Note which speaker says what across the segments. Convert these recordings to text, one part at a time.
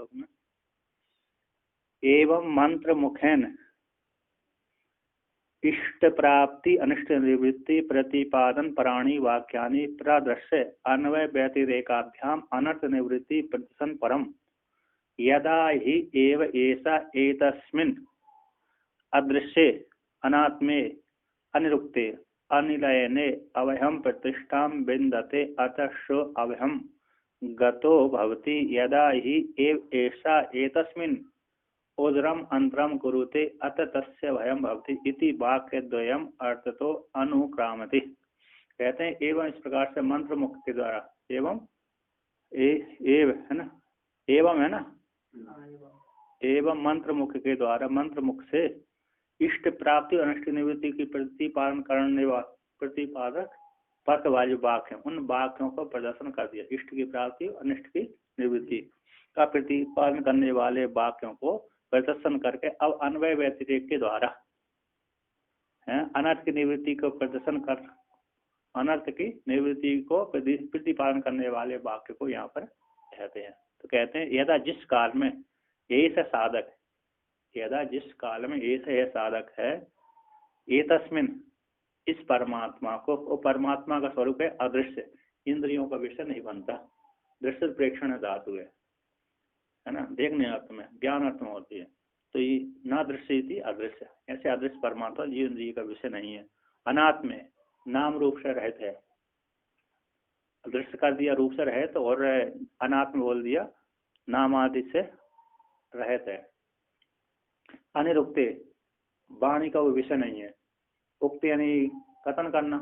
Speaker 1: श्लोक में, एवं मंत्र मुखेन इष्ट प्राप्ति अनिष्ट निवृत्ति प्रतिपादन पराणी वाक्यानि प्रदर्श्य अन्वय व्यतिरेकाभ्याम अनर्थ निवृत्ति प्रतिसन परम यदा हि एव ऐसा एतस्मिन् अदृश्ये अनात्मे अनिरुक्ते अनिलयने अवयम प्रतिष्ठा विन्दते अतः सो अवयम गतो भवति यदा हि एव ऐसा एतस्मिन् उदरम अंतरम कुरुते अत तस्य भयम भवति इति वाक्यद्वयम् अर्थतो अनुक्रामति। कहते हैं एवं इस प्रकार से मंत्र मुख के द्वारा, एवं एव है ना, एवं है ना, एवं मंत्र मुख के द्वारा, मंत्र मुख से इष्ट प्राप्ति और अनिष्ट निवृत्ति की प्रतिपादन करने प्रतिपादक पथ वाले वाक्य, उन वाक्यों का प्रदर्शन कर दिया। इष्ट की प्राप्ति और अनिष्ट की निवृत्ति का प्रतिपादन करने वाले वाक्यों को प्रदर्शन करके अब अन्वय व्यतिरेक के द्वारा अनर्थ की निवृत्ति को प्रदर्शन कर, अनर्थ की निवृत्ति को प्रतिपादन करने वाले वाक्य को यहाँ पर कहते हैं। तो कहते हैं यदा जिस काल में ऐसा साधक, यदा जिस काल में ऐसा साधक है, ये तस्मिन इस परमात्मा को, वो परमात्मा का स्वरूप है अदृश्य, इंद्रियों का विषय नहीं बनता, दृश्य प्रेक्षण धातु है ना, देखने अर्थ में, ज्ञान अर्थ में होती है। तो ये ना दृश्य थी अदृश्य, ऐसे अदृश्य परमात्मा जीव इंद्रिय का विषय नहीं है। अनात्म में नाम रूप से रहित है, दृश्य कर दिया रूप से रहित, और अनात्म बोल दिया नाम आदि से रहित है। अनिरुक्ते वाणी का वो विषय नहीं है। उक्ति यानी कथन करना,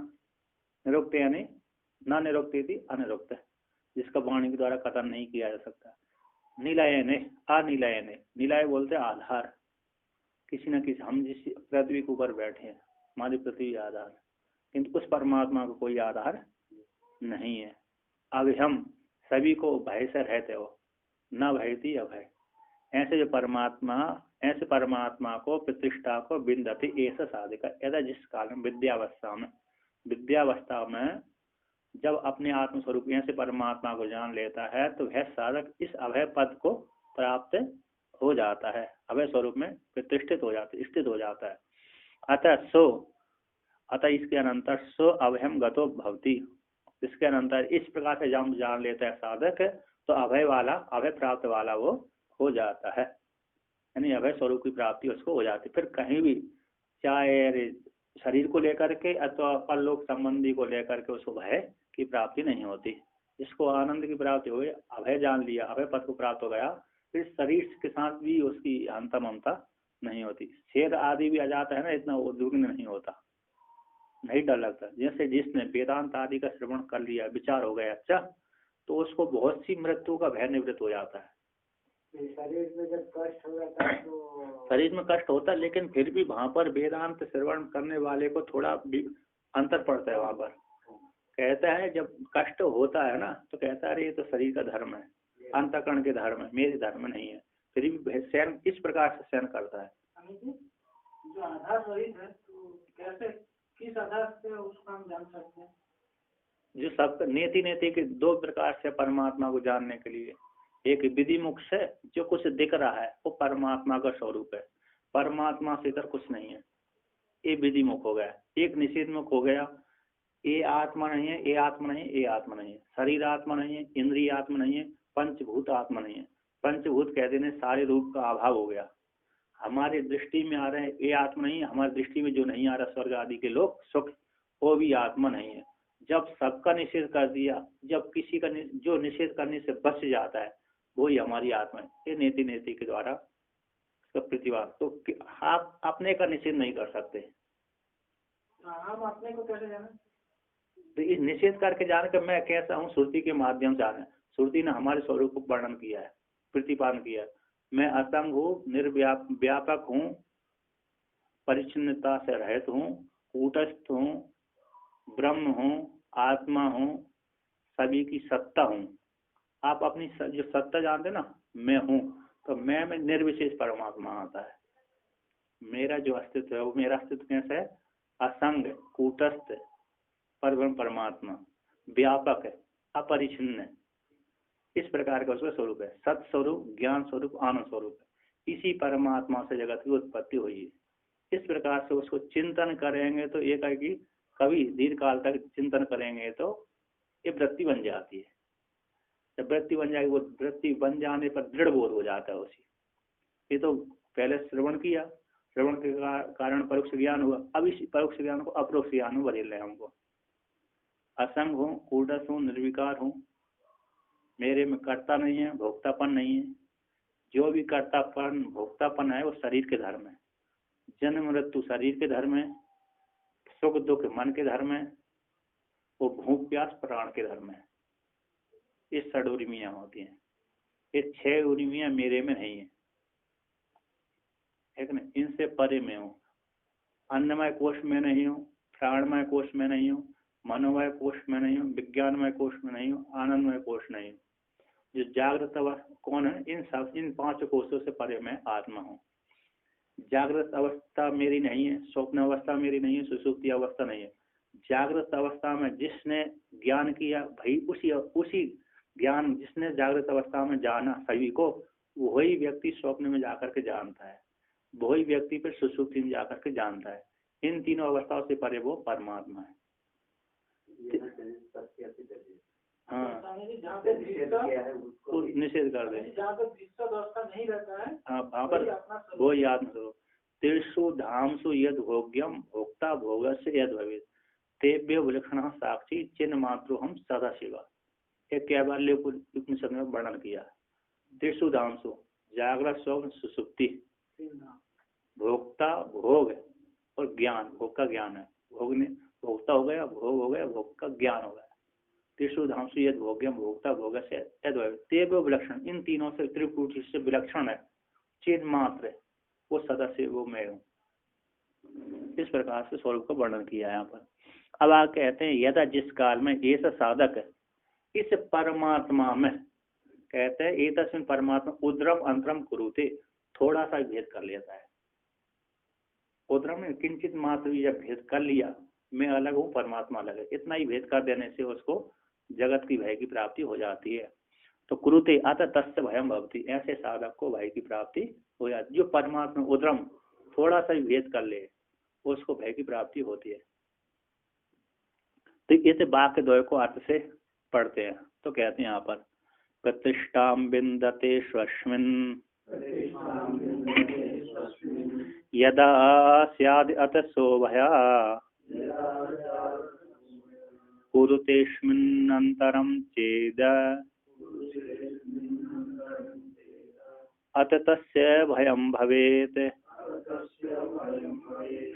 Speaker 1: निरुक्त यानी न निरुक्ति थी अनिरुक्त, जिसका वाणी के द्वारा कथन नहीं किया जा सकता। निलयने अनिलयने, निलय बोलते आधार, किसी न किसी, हम जिस पृथ्वी के ऊपर बैठे हैं, हमारी पृथ्वी आधार, किंतु उस परमात्मा को कोई आधार नहीं है। अब हम सभी को भय से रहते हो, न भयती अभय, ऐसे जो परमात्मा, ऐसे परमात्मा को प्रतिष्ठा को बिंदती ऐसा साधिका, ऐसा जिस काल में विद्यावस्था में, विद्यावस्था में जब अपने आत्मस्वरूप से परमात्मा को जान लेता है, तो वह साधक इस अभय पद को प्राप्त हो जाता है, अभय स्वरूप में प्रतिष्ठित हो जाता है, स्थित हो जाता है। अतः इसके अनंतर सो अभयम गतो भवति, इसके अनंतर इस प्रकार से जब जान लेता है साधक, तो अभय वाला, अभय प्राप्त वाला वो हो जाता है, यानी अभय स्वरूप की प्राप्ति उसको हो जाती है। फिर कहीं भी, चाहे शरीर को लेकर के अथवा परलोक संबंधी को लेकर के, उसको भय की प्राप्ति नहीं होती। जिसको आनंद की प्राप्ति हो गई, अभय जान लिया, अभय पद को प्राप्त हो गया, फिर शरीर के साथ भी उसकी अंता ममता नहीं होती। शेर आदि भी आ जाता है ना, इतना उद्विग्न नहीं होता, नहीं डर लगता। जैसे जिसने वेदांत आदि का श्रवण कर लिया, विचार हो गया अच्छा, तो उसको बहुत सी मृत्यु का भय निवृत्त हो जाता है।
Speaker 2: शरीर में जब कष्ट हो जाता है तो
Speaker 1: शरीर में कष्ट होता है, लेकिन फिर भी वहां पर वेदांत श्रवण करने वाले को थोड़ा अंतर पड़ता है। वहां पर कहता है जब कष्ट होता है ना, तो कहता है ये तो शरीर का धर्म है, अंतःकरण के धर्म है, मेरे धर्म नहीं है, फिर भी सहन इस प्रकार से सहन करता है।
Speaker 2: जो आधार रहित है, तो कैसे, किस आधार से उसका हम जान सकते हैं?
Speaker 1: जो सब नेति नेति के दो प्रकार से परमात्मा को जानने के लिए, एक विधि मुख से जो कुछ दिख रहा है वो परमात्मा का स्वरूप है, परमात्मा से इधर कुछ नहीं है, ये विधि मुख हो गया। एक निषेध मुख हो गया, ये आत्मा नहीं है, ये आत्मा नहीं है, ये आत्मा नहीं है, शरीर आत्मा नहीं है, इंद्रिय आत्मा नहीं है, पंचभूत आत्मा नहीं है। पंचभूत कह देने सारे रूप का अभाव हो गया। हमारे दृष्टि में आ रहे हैं ये आत्मा नहीं है, हमारी दृष्टि में जो नहीं आ रहा स्वर्ग आदि के लोग सुख, वो भी आत्मा नहीं है। जब सबका निषेध कर दिया, जब किसी का जो निषेध करने से बच जाता है, वही हमारी आत्मा है। ये नेति नेति के द्वारा उसका प्रतिवाद। तो आप अपने का निषेध नहीं कर सकते।
Speaker 2: हम अपने को कैसे जाने?
Speaker 1: तो इस निषेध करके जान के मैं कैसा हूँ, श्रुति के माध्यम से आना। श्रुति ने हमारे स्वरूप को वर्णन किया है, प्रतिपादन किया है। मैं असंग हूँ, निर्व्यापक हूँ, परिच्छिन्नता से रहित हूँ, कूटस्थ हूँ, ब्रह्म हूँ, आत्मा हूँ, सभी की सत्ता हूँ। आप अपनी जो सत्ता जानते ना, मैं हूँ, तो मैं में निर्विशेष परमात्मा आता है। मेरा जो अस्तित्व है वो मेरा अस्तित्व कैसा है? असंग, कूटस्थ, परब्रह्म परमात्मा, व्यापक है, अपरिच्छिन्न है। इस प्रकार का उसका स्वरूप है। सत स्वरूप, ज्ञान स्वरूप, आनंद स्वरूप है। इसी परमात्मा से जगत की उत्पत्ति हुई है। इस प्रकार से उसको चिंतन करेंगे तो एक है कि कभी दीर्घ काल तक चिंतन करेंगे तो ये वृत्ति बन जाती है। जब वृत्ति बन जाएगी, वो वृत्ति बन जाने पर दृढ़ बोध हो जाता है उसी। ये तो पहले श्रवण किया, श्रवण के कारण परोक्ष ज्ञान हुआ, अब इस परोक्ष ज्ञान को अपरोक्ष ज्ञान में बदल रहे हमको। असंग हूँ, कूटस्थ हूँ, निर्विकार हूँ, मेरे में कर्ता नहीं है, भोक्तापन नहीं है। जो भी कर्तापन भोक्तापन है वो शरीर के धर्म है। जन्म मृत्यु शरीर के धर्म है, सुख दुख मन के धर्म है, वो भूख प्यास प्राण के धर्म है। ये षड उर्मियां होती हैं। ये 6 उर्मियां मेरे में नहीं है, ठीक ना। इनसे परे में हूँ। अन्नमय कोश में नहीं हूँ, प्राणमय कोश में नहीं हूँ, मनोमय कोश में नहीं हूँ, विज्ञानमय कोश में नहीं हूँ, आनंदमय कोश नहीं हूँ। जो जागृत अवस्था कौन है, इन 5 कोशों से परे में आत्मा हूँ। जागृत अवस्था मेरी नहीं है, स्वप्न अवस्था मेरी नहीं है, सुषुप्ति अवस्था नहीं है। जागृत अवस्था में जिसने ज्ञान किया भाई, उसी ज्ञान जिसने जागृत अवस्था में जाना सभी को, वही व्यक्ति स्वप्न में जाकर के जानता है, वही व्यक्ति फिर सुषुप्ति में जाकर के जानता है। इन तीनों अवस्थाओं से परे वो परमात्मा है। हाँ, निषेध कर दे। हाँ, वहाँ पर वो याद करो। तीर्षु धामसु यद भोग्यम भोक्ता भोगस्य यद भवेत् तेभ्य विलक्षण साक्षी चिन्ह मात्र हम सदा शिवा। एक कैवल्य उपनिषद में वर्णन किया। तीर्षु धामसु जागृत स्वप्न सुसुप्ति, भोक्ता भोग और ज्ञान, भोग का ज्ञान है। भोग ने भोक्ता हो गया, भोग हो गया, भोग का ज्ञान हो गया। तीसु धामसु यद भोग्यम भोक्ता भोग से तेव विलक्षण, इन तीनों से त्रिपुटी से विलक्षण है, चिन्ह मात्र है, वो सदस्य वो मैं हूँ। इस प्रकार से स्वरूप का वर्णन किया है यहाँ पर। अब आप कहते हैं यदा जिस काल में ये साधक है इस परमात्मा में, कहते हैं एक तस्मिन परमात्मा उद्रम अंतरम कुरुते, थोड़ा सा भेद कर लेता है। उद्रम में किंचित मात्र जब भेद कर लिया, मैं अलग हूँ परमात्मा अलग है, इतना ही भेद कर देने से उसको जगत की भय की प्राप्ति हो जाती है। तो कुरुते अतः तस्य भयम भवति, ऐसे साधक को भय की प्राप्ति हो जाती है। जो परमात्मा उद्रम थोड़ा सा ही भेद कर ले उसको भय की प्राप्ति होती है। तो इस वाक्य द्वय को अर्थ से पढ़ते हैं। तो कहते हैं यहाँ पर प्रतिष्ठाम बिंदते स्वस्मिन् यदा स्याद् अतसो भया कुरुतेऽस्मिन्नन्तरं चेद अत तस्य भयं भवेत्।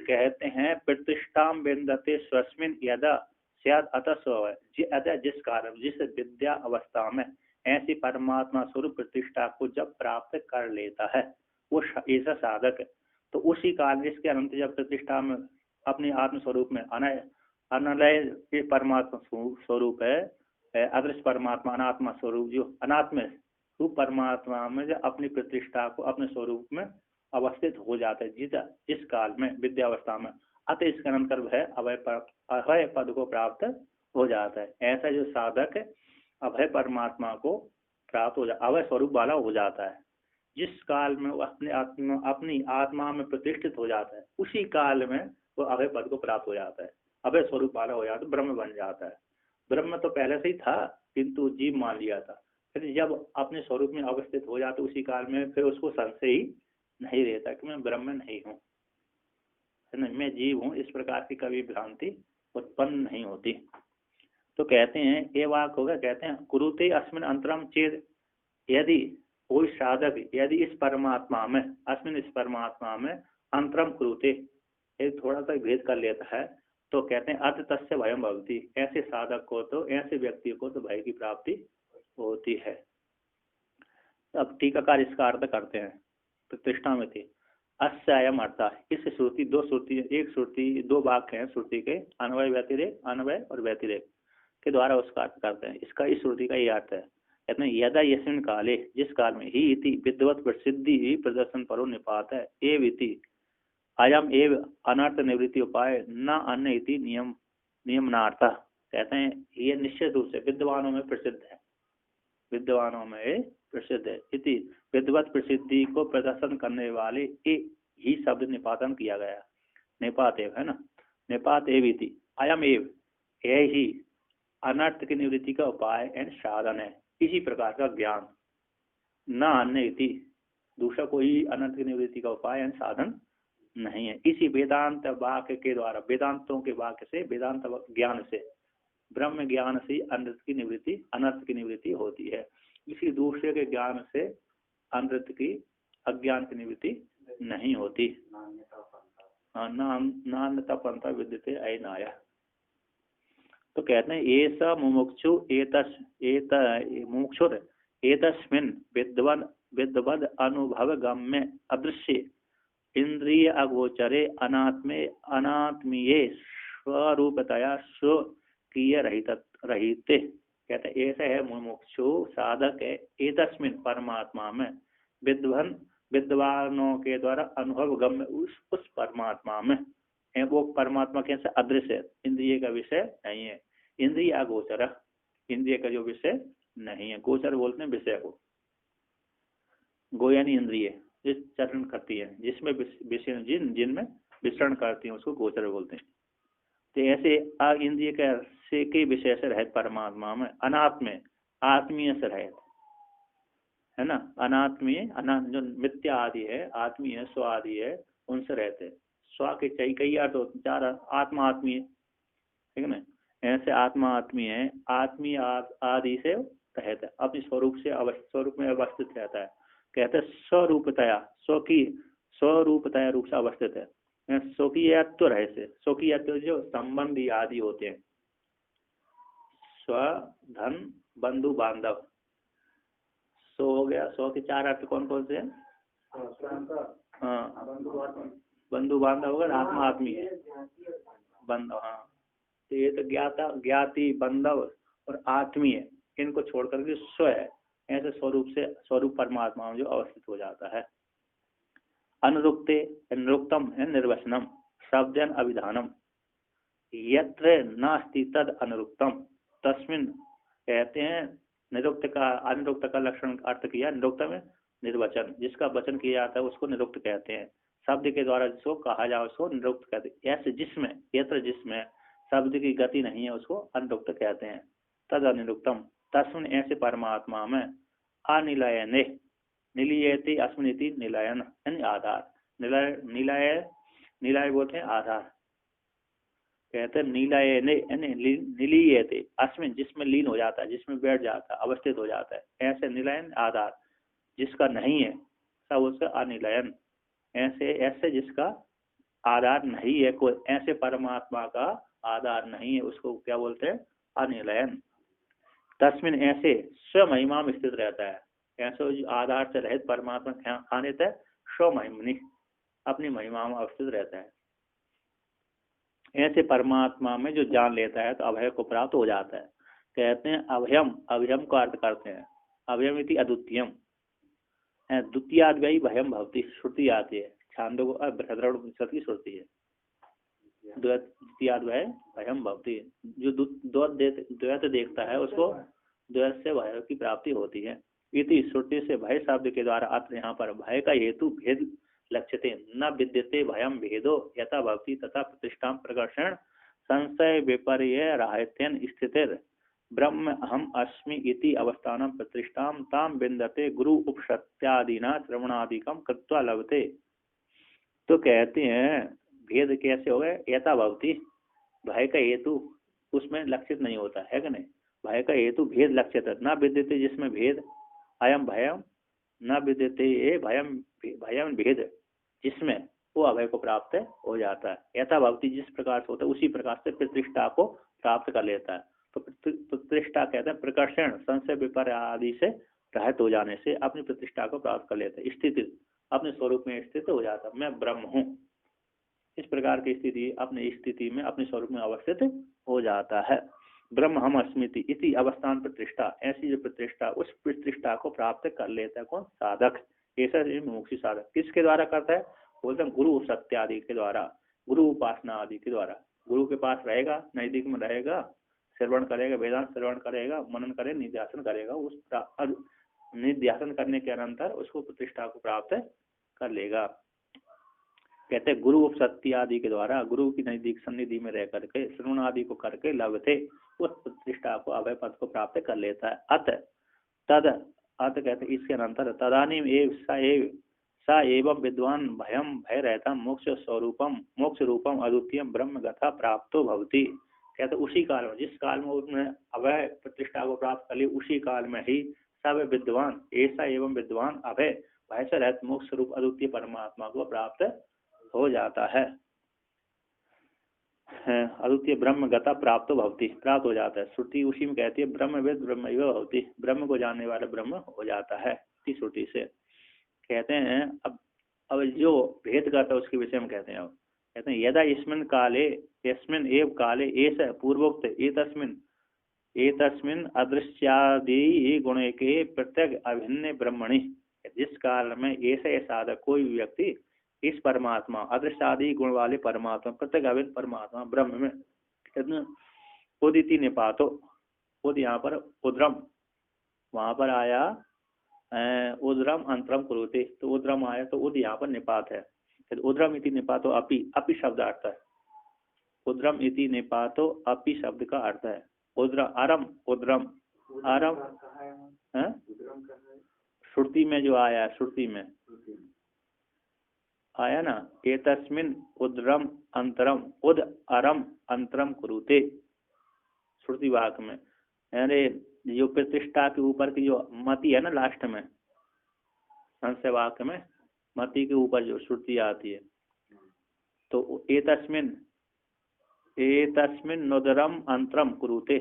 Speaker 1: कहते हैं प्रतिष्ठाम बिंदते स्वस्मिन् यदा स्याद् अतसो भया, जिस कारण जिस विद्या अवस्था में ऐसी परमात्मा स्वरूप प्रतिष्ठा को जब प्राप्त कर लेता है वो ऐसा साधक है, तो उसी काल जिसके अनंत जब प्रतिष्ठा में अपने आत्म स्वरूप में अनलय परमात्मा स्वरूप है, अदृश्य परमात्मा अनात्मा स्वरूप, जो अनात्म रूप परमात्मा में जब अपनी प्रतिष्ठा को अपने स्वरूप में अवस्थित हो जाता है जिस काल में विद्यावस्था में, अतः इसका अंतर है अभय पद को प्राप्त हो जाता है। ऐसा जो साधक अभय परमात्मा को प्राप्त हो जाता, अभय स्वरूप वाला हो जाता है। जिस काल में वो अपनी आत्मा में प्रतिष्ठित हो जाता है, उसी काल में वो अभय पद को प्राप्त हो जाता है, अभय स्वरूप वाला हो जाता है, ब्रह्म बन जाता है। ब्रह्म तो पहले से ही था किंतु जीव मान लिया था, फिर जब अपने स्वरूप में अवस्थित हो जाता उसी काल में फिर उसको संशय ही नहीं रहता कि मैं ब्रह्म नहीं हूँ, मैं जीव हूँ, इस प्रकार की कभी भ्रांति उत्पन्न नहीं होती। तो कहते हैं ये वाक होगा, कहते हैं कुरुते अस्मिन अंतरम चेद, यदि कोई साधक यदि इस परमात्मा में अस्मिन इस परमात्मा में अंतरम कुरुते एक थोड़ा सा भेद कर लेता है, तो कहते हैं अत तस्य भयम भवति, ऐसे साधक को तो ऐसे व्यक्ति को तो भय की प्राप्ति होती है। अब टीकाकार इसका अर्थ करते हैं प्रतिष्ठा में थी अस्यायम अर्था, इस श्रुति एक श्रुति दो वाक्य हैं श्रुति के, अन्वय व्यतिरेक, अन्वय और व्यतिरेक के द्वारा उसका अर्थ करते हैं। इसका इस श्रुति का ये अर्थ है, कहते हैं यदा यस्मिन् काले, जिस काल में ही इति विद्वत प्रसिद्धि प्रदर्शन परो निपात है एव इति अयम एव अनर्थ निवृत्ति उपाय न अन्य इति नियमनार्थ। कहते हैं ये निश्चित रूप से विद्वानों में प्रसिद्ध है, विद्वानों में प्रसिद्ध है। इति विद्वत प्रसिद्धि को प्रदर्शन करने वाले ही शब्द निपातन किया गया। निपात एव है ना, निपात एव इति अयम एव, यह ही अनर्थ की निवृत्ति का उपाय एंड साधन है। इसी प्रकार का ज्ञान, न अन्य इति, दूसरा कोई अनर्थ की निवृत्ति का उपाय एंड साधन नहीं है। इसी वेदांत वाक्य के द्वारा, वेदांतों के वाक्य से, वेदांत ज्ञान से, ब्रह्म ज्ञान से अनर्थ की निवृत्ति होती है। इसी दूसरे के ज्ञान से अनर्थ की, अज्ञान की निवृत्ति नहीं होती। नान्यता पंथा विद्यते अयनाय। तो कहते हैं ऐसा मुमुक्षु मुमुक्षुर एतस्मिन् विद्वद अनुभव गम्य अदृश्य इंद्रिय अगोचरे अनात्मीये स्वरूपतया स्वकीय रहिते। कहते हैं ऐसा है मुमुक्षु साधक है एतस्मिन् परमात्मा में, विद्वानों के द्वारा अनुभव गम्य उस परमात्मा में है। वो परमात्मा कैसे अदृश्य है, इंद्रिय का विषय नहीं है। इंद्रिय अगोचर, इंद्रिय का जो विषय नहीं है, गोचर बोलते हैं विषय को, गो यानी इंद्रिय जिस चरण करती है, जिसमें विषय जिनमें विचरण करती है उसको गोचर बोलते हैं। तो ऐसे इंद्रिय के विषय से रहित परमात्मा में, अनात्म आत्मीय से रहित है ना, अनात्मीय जो मिथ्या आदि है, आत्मीय स्व आदि है, उनसे रहते। स्व के कई अर्थ होते, चार, आत्मा आत्मीय, ठीक है ना, ऐसे आत्मा आत्मीय है, आत्मीय आदि से रहता है, अपने स्वरूप में अवस्थित रहता है। कहते हैं स्वरूपतया, स्वरूपतया रूप से अवस्थित है। स्वकीयत्व रहस्य, स्वकीयत्व जो संबंधी आदि होते हैं, स्व धन बंधु बांधव, सो हो गया। सो के चार अर्थ कौन कौन से हैं? हाँ, बंधु बांधव होगा, आत्मा आत्मीय बंधव। हाँ, तो ये तो ज्ञाति बंधव और आत्मीय, इनको छोड़ करके स्व है, ऐसे स्वरूप परमात्मा में जो अवस्थित हो जाता है। अनुरुक्ते निरुक्तम है निर्वचनम शब्दन अभिधानम यत्र नास्ति तद अनुरुक्तम तस्मिन। कहते हैं निरुक्त का, अनुरुक्त का लक्षण अर्थ किया, निरुक्त में निर्वचन, जिसका वचन किया जाता है उसको निरुक्त कहते हैं। शब्द के द्वारा जिसको कहा जाए उसको निरुक्त कहते हैं। ऐसे जिसमें, यत्र जिसमें शब्द की गति नहीं है उसको अनुरुक्त कहते हैं। तद अनिरुक्तम तस्मिन, ऐसे परमात्मा में अनिलयने, निलयते अस्मिनिति निलयन यानी आधार, निलय बोलते हैं आधार। कहते हैं निलयने यानी निलीयते अस्मिन, जिसमें लीन हो जाता है, जिसमें बैठ जाता है, अवस्थित हो जाता है। ऐसे निलयन आधार जिसका नहीं है, सब उसका अनिलयन। ऐसे जिसका आधार नहीं है, कोई ऐसे परमात्मा का आधार नहीं है, उसको क्या बोलते हैं? अनिलयन। तस्मिन, ऐसे स्वमहिमा में स्थित रहता है। ऐसे आधार से रहित परमात्मा कहाँ रहता है? स्वमहिमनि, अपनी महिमा में अवस्थित रहता है। ऐसे परमात्मा में जो जान लेता है तो अभय को प्राप्त हो जाता है। कहते हैं अभयम, अभयम का अर्थ करते हैं अभयम इति अद्वितीयम, द्वितीयाद्वयी भयम भवति, श्रुति आती है, छांदोग्य बृहदारण्यक की श्रुति है, द्वितीयाद्वय भयम भवति, जो द्वैत देखता है उसको द्वैत से भय की प्राप्ति होती है। इति श्रुति से भय शब्द के द्वारा अत्र यहाँ पर भय का हेतु भेद लक्ष्यते, न विद्यते भयम भेदो यथा भवति तथा प्रतिष्ठा प्रकर्षण संशय विपर्य राहित्यन स्थितिर ब्रह्म अहम अस्मि इति अवस्थानं प्रतिष्ठां ताम विन्दते गुरु उपसत्यादिना श्रवणादिकम कृत्वा लभते। तो कहते हैं भेद कैसे हो गए? यथा भवति, भय का हेतु उसमें लक्षित नहीं होता है कि नहीं, भय का हेतु भेद लक्षित है। न विद्यते, जिसमें भेद, अयम भयम न विद्यते, ये भयम भेद, जिसमें वो अभय को प्राप्त हो जाता है। यथा भवति, जिस प्रकार से होता है उसी प्रकार से प्रतिष्ठा को प्राप्त कर लेता है। तो प्रतिष्ठा कहते हैं प्रकर्षण संशय विपर्य आदि से रहित हो जाने से अपनी प्रतिष्ठा को प्राप्त कर लेता है। स्थिति, अपने स्वरूप में स्थित हो जाता है, मैं ब्रह्म हूँ, इस प्रकार की स्थिति अपनी स्थिति में अपने स्वरूप में अवस्थित हो जाता है। ब्रह्म हम अस्मिति इति अवस्थान प्रतिष्ठा, ऐसी जो प्रतिष्ठा, उस प्रतिष्ठा को प्राप्त कर लेता है कौन? साधक। ऐसा मुमुक्षु साधक किसके द्वारा करता है? बोलते हैं गुरु सत्य आदि के द्वारा, गुरु उपासना आदि के द्वारा। गुरु के पास रहेगा, नजदीक में रहेगा, श्रवण करेगा, वेदांत श्रवण करेगा, मनन करे, निध्यासन करेगा, उस निध्यासन करने के अनंतर उसको प्रतिष्ठा को प्राप्त कर लेगा। कहते हैं गुरु उपसत्ति आदि के द्वारा गुरु की नजदीक सन्निधि में रह करके श्रवण आदि को करके लभते उस प्रतिष्ठा को अभय पद को प्राप्त कर लेता है। अत कहते इसके अनंतर तदानीम सा एवं विद्वान भयम भय रहता मोक्ष रूपम अद्वितीयम ब्रह्म गथा प्राप्तो भवति। कहते उसी काल में, जिस काल में उसने अभय प्रतिष्ठा को प्राप्त कर ली, उसी काल में ही सब विद्वान ऐसा एवं विद्वान अभय भय से रहते मोक्ष रूप अद्वितीय परमात्मा को प्राप्त हो जाता है। अद्वितीय ब्रह्म गता प्राप्त भवति, प्राप्त हो जाता है। श्रुति उसी में कहती है ब्रह्मवेद ब्रह्मैव भवति, ब्रह्म को जानने वाला ब्रह्म हो जाता है। इस श्रुति से कहते हैं अब जो भेद करता है उसके विषय में कहते हैं। अब कहते हैं यदा यस्मिन् एव काले एष पूर्वोक्त एतस्मिन् अदृश्यादि गुणे के प्रत्यक अभिन्न ब्रह्मणि, जिस काल में ऐसे साधक कोई व्यक्ति इस परमात्मा अदृश्यादि गुण वाले परमात्मा प्रत्येक अभिन्न परमात्मा ब्रह्म में उदिति निपातो, उद यहाँ पर उद्रम, वहां पर आया उद्रम अंतरम कुरुते, तो उद्रम आया तो उद यहाँ पर निपात है। उद्रम इति निपातो अपि शब्द अर्थ है। उद्रम इति निपातो अपि शब्द का अर्थ है अरम उद्रम आरम है श्रुति में जो आया, श्रुति में आया ना, एतस्मिन् उद्रम अंतरम उद अरम अंतरम कुरुते, श्रुति वाक्य में। अरे जो प्रतिष्ठा के ऊपर की जो मति है ना, लास्ट में संशय वाक्य में मति के ऊपर जो श्रुति आती है, तो एतस्मिन् उदरम अंतरम कुरुते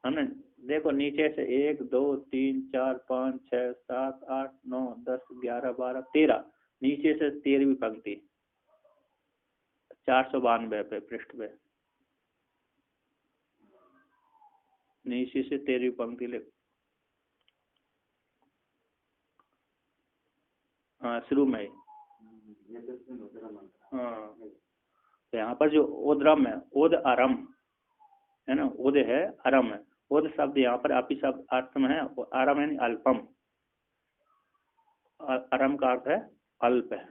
Speaker 1: है ना। देखो नीचे से 1 2 3 4 5 6 7 8 9 10 11 12 13, नीचे से 13वीं पंक्ति 492 पे पृष्ठ पे, नीचे से 13वीं पंक्ति ले, हाँ शुरू में। हाँ तो यहाँ पर जो उद्रम है, उद अरम है ना, उद है अरम है, उद शब्द यहाँ पर अपि शब्द अर्थ में है, अरम यानी अल्पम, अरम का अर्थ है अल्प है।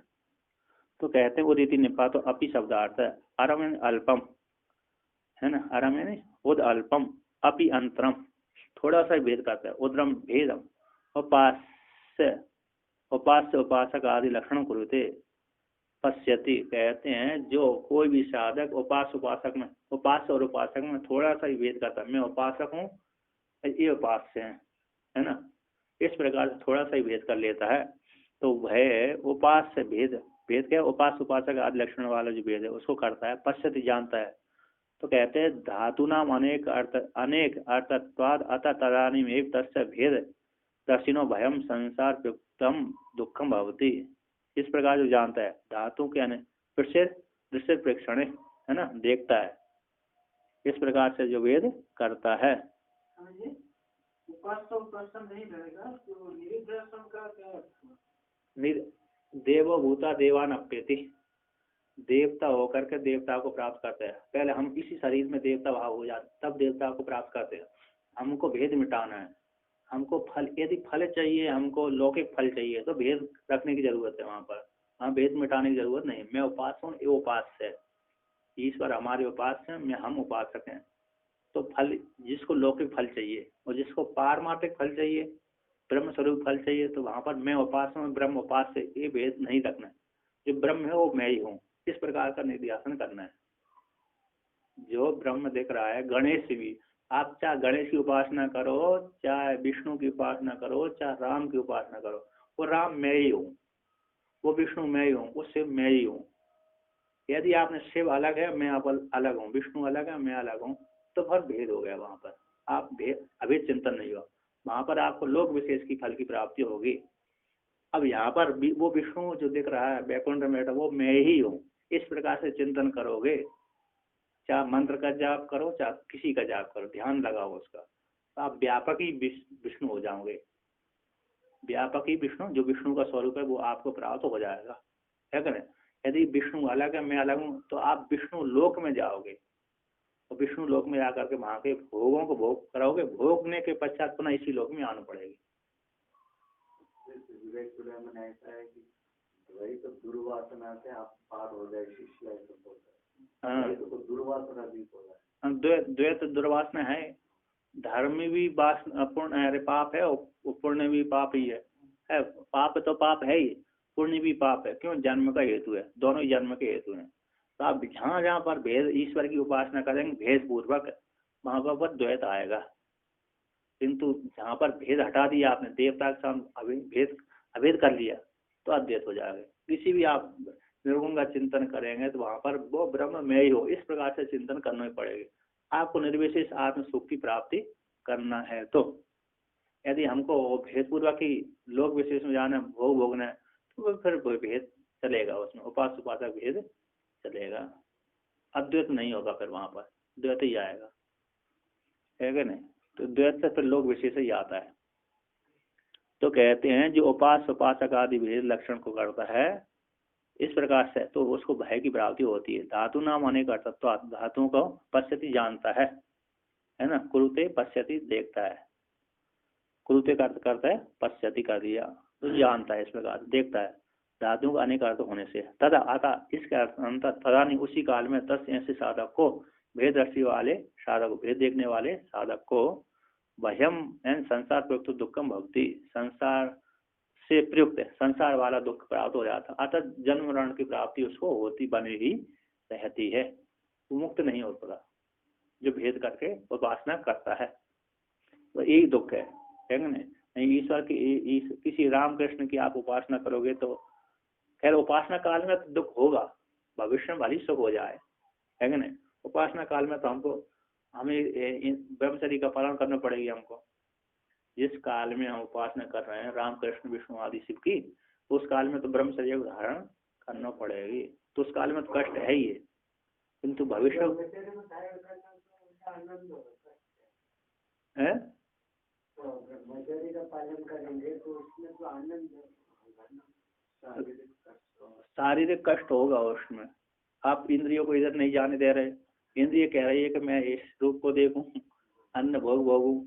Speaker 1: तो कहते हैं उदिति निपातो अपि शब्द अर्थ है, अरम यानी अल्पम है ना, अरम यानी उद अल्पम, अपि अंतरम थोड़ा सा भेद करता है, उद्रम भेदम, उपास्य उपासक आदि लक्षण कुरुते पश्यति। कहते हैं जो कोई भी साधक उपास्य और उपासक में थोड़ा सा ही भेद करता है, मैं उपासक हूँ ये उपास्य है ना, इस प्रकार से थोड़ा सा ही भेद कर लेता है, तो वह उपास्य भेद क्या उपास्य उपासक आदि लक्षण वाला जो भेद है उसको करता है, पश्यति जानता है। तो कहते हैं धातु नाम अनेक अर्थत्वाद अतः तदानीम एक तस्य भेद दर्शिनो भयम संसार युक्तम दुखम भवति। इस प्रकार जो जानता है धातु के दृश्य प्रेक्षण है ना, देखता है, इस प्रकार से जो वेद करता है। देवभूता देवान अप्यति, देवता होकर के देवता को प्राप्त करते हैं। पहले हम इसी शरीर में देवता भाव हो जाते, तब देवता को प्राप्त करते हैं। हमको भेद मिटाना है, हमको फल, यदि फल चाहिए, हमको लौकिक फल चाहिए तो भेद रखने की जरूरत है वहाँ पर, हाँ भेद मिटाने की जरूरत नहीं। मैं उपास हूँ, ये उपास्य है, ईश्वर हमारे उपास्य हैं, हम उपासक हैं। तो फल, जिसको लौकिक फल चाहिए और जिसको पारमार्थिक फल चाहिए, ब्रह्म स्वरूप फल चाहिए, तो वहाँ पर मैं उपास्य हूँ ब्रह्म उपास्य, ये भेद नहीं रखना है। जो ब्रह्म है वो मैं ही हूँ, इस प्रकार का निर्ध्यासन करना है। जो ब्रह्म दिख रहा है, गणेश भी, आप चाहे गणेश की उपासना करो, चाहे विष्णु की उपासना करो, चाहे राम की उपासना करो, वो राम मैं ही हूँ, वो विष्णु मैं ही हूँ, वो शिव मैं ही हूँ। यदि आपने शिव अलग है, मैं अलग हूँ, विष्णु अलग है, मैं अलग हूँ, तो बहुत भेद हो गया वहाँ पर, आप अभी चिंतन नहीं हुआ, वहाँ पर आपको लोक विशेष की फल की प्राप्ति होगी। अब यहाँ पर वो विष्णु जो दिख रहा है वैकुंठ में, वो मैं ही हूँ, इस प्रकार से चिंतन करोगे, चाहे मंत्र का जाप करो, चाहे किसी का जाप करो, ध्यान लगाओ उसका, तो आप व्यापक ही विष्णु हो जाओगे। व्यापक ही विष्णु, जो विष्णु का स्वरूप है वो आपको प्राप्त हो जाएगा, है कि नहीं। यदि विष्णु अलग है, मैं अलग हूँ, तो आप विष्णु लोक में जाओगे, और विष्णु लोक में आकर के वहां के भोगों को भोग कराओगे, भोगने के पश्चात पुनः इसी लोक में आना पड़ेगी।
Speaker 3: विवेक चूड़ामणि ऐसा है कि वही तो दुर्वासना से आप पार हो जाए, शिष्य ऐसा बोलता है। तो दुर्वासना भी बोला है।
Speaker 1: द्वैत दुर्वासना है, धर्म भी वासना पूर्ण पाप है और पुण्य भी पाप ही है। पाप तो पाप है ही, पुण्य भी पाप है। क्यों? जन्म का हेतु है, दोनों ही जन्म के हेतु हैं। तो आप जहाँ जहाँ पर भेद ईश्वर की उपासना करेंगे भेद पूर्वक, वहां पर द्वैत आएगा। किंतु जहाँ पर भेद हटा दिया आपने, देवता के साथ भेद अभेद कर लिया, तो अद्वैत हो जाएगा। किसी भी आप निर्गुण का चिंतन करेंगे तो वहां पर वो ब्रह्म में ही हो, इस प्रकार से चिंतन करना ही पड़ेगा। आपको निर्विशेष आत्म सुख की प्राप्ति करना है तो यदि हमको भेदपूर्वक ही लोक विशेष में जाना, भोग भोगना है, तो फिर भेद चलेगा, उसमें उपास उपासक भेद चलेगा, अद्वैत नहीं होगा। फिर वहां पर द्वैत ही आएगा, है क्या नहीं? तो द्वैत से फिर लोक विशेष ही आता है। तो कहते हैं जो उपास उपासक आदि भेद लक्षण को करता है इस प्रकार से, तो उसको भय की प्राप्ति होती है। धातु नाम अनेक अर्थत्व, धातुओं को पश्यति जानता है ना, कुरुते पश्यति देखता है, कुरुते का अर्थ करता है पश्यति कर दिया, तो जानता है, इस प्रकार देखता है। धातुओं का अनेक अर्थ होने से तथा आता इसके अंतर तथा नहीं उसी काल में तस् ऐसे साधक को, भेद दृष्टि वाले साधक, भेद देखने वाले साधक को वह्यम एन संसार प्रयुक्त दुखम भक्ति, संसार से प्रयुक्त संसार वाला दुख प्राप्त हो जाता, अतः जन्म मरण की प्राप्ति उसको होती बनी ही रहती है, वो मुक्त नहीं होता जो भेद करके उपासना करता है। तो यही दुख है नहीं? ईश्वर की किसी राम कृष्ण की आप उपासना करोगे तो खैर उपासना काल में तो दुख होगा, भविष्य में भली सुख हो जाए, है कि नहीं? उपासना काल में तो हमें ब्रह्मचर्य का पालन करना पड़ेगी हमको। जिस काल में हम उपासना कर रहे हैं राम कृष्ण विष्णु आदि शिव की, उस काल में तो ब्रह्मचर्य को धारण करना पड़ेगी, तो उस काल में तो कष्ट है ही है। किंतु भविष्य है
Speaker 3: ब्रह्मचर्य का पालन करेंगे तो उसमें तो आनंद,
Speaker 1: शारीरिक कष्ट होगा उसमें। आप इंद्रियों को इधर नहीं जाने दे रहे, इंद्रिय कह रही है कि मैं इस रूप को देखूं, अन्न भोग भोगूं,